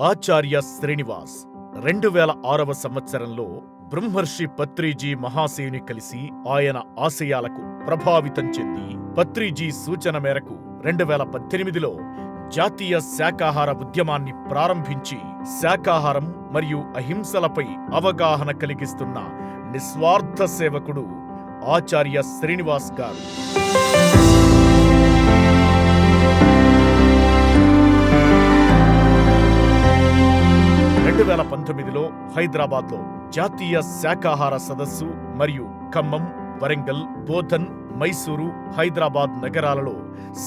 ఆచార్య శ్రీనివాస్ 2006వ సంవత్సరంలో బ్రహ్మర్షి పత్రిజీ మహాశయుని కలిసి ఆయన ఆశయాలకు ప్రభావితం చెంది పత్రిజీ సూచన మేరకు 2018లో జాతీయ శాకాహార ఉద్యమాన్ని ప్రారంభించి శాకాహారం మరియు అహింసలపై అవగాహన కలిగిస్తున్న నిస్వార్థ సేవకుడు ఆచార్య శ్రీనివాస్ గారు. 2019లో హైదరాబాద్లో జాతీయ శాకాహార సదస్సు మరియు ఖమ్మం, వరంగల్, బోధన్, మైసూరు, హైదరాబాద్ నగరాలలో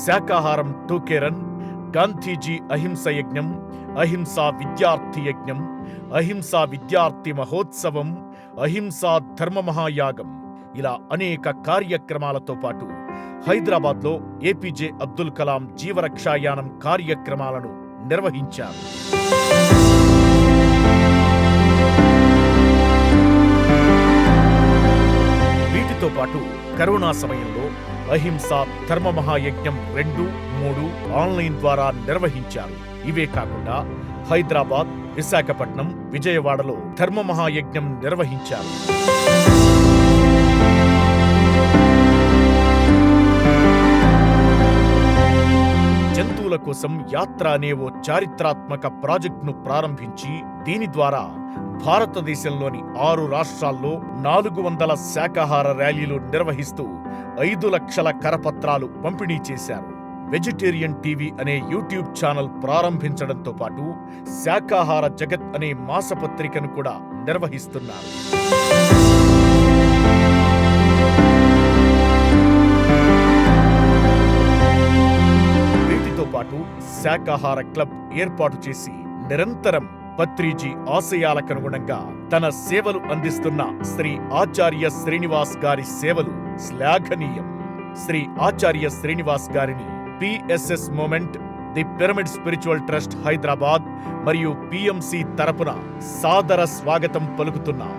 శాకాహారం టూకే రన్, గాంధీజీ అహింస యజ్ఞం, అహింసా విద్యార్థి యజ్ఞం, అహింసా విద్యార్థి మహోత్సవం, అహింసా ధర్మ మహాయాగం ఇలా అనేక కార్యక్రమాలతో పాటు హైదరాబాద్లో ఏపీజే అబ్దుల్ కలాం జీవరక్షాయానం కార్యక్రమాలను నిర్వహించారు. వీటితో పాటు కరోనా సమయంలో అహింసా ధర్మ మహాయజ్ఞం 2, 3 ఆన్లైన్ ద్వారా నిర్వహించారు. ఇవే కాకుండా హైదరాబాద్, విశాఖపట్నం, విజయవాడలో ధర్మ మహాయజ్ఞం నిర్వహించారు. జంతువుల కోసం యాత్ర అనే ఓ చారిత్రాత్మక ప్రాజెక్టును ప్రారంభించి దీని ద్వారా భారతదేశంలోని 6 రాష్ట్రాల్లో 400 శాకాహార ర్యాలీలు నిర్వహిస్తూ 5 లక్షల కరపత్రాలు పంపిణీ చేశారు. వెజిటేరియన్ టీవీ అనే యూట్యూబ్ ఛానల్ ప్రారంభించడంతో పాటు శాకాహార జగత్ అనే మాసపత్రికను కూడా నిర్వహిస్తున్నారు. వీటితో పాటు శాకాహార క్లబ్ ఏర్పాటు చేసి నిరంతరం పత్రిజీ ఆశయాలకనుగుణంగా తన సేవలు అందిస్తున్న శ్రీ ఆచార్య శ్రీనివాస్ గారి సేవలు శ్లాఘనీయం. శ్రీ ఆచార్య శ్రీనివాస్ గారిని PSS movement, the pyramid spiritual trust Hyderabad మరియు పిఎంసి తరపున సాదర స్వాగతం పలుకుతున్నాం.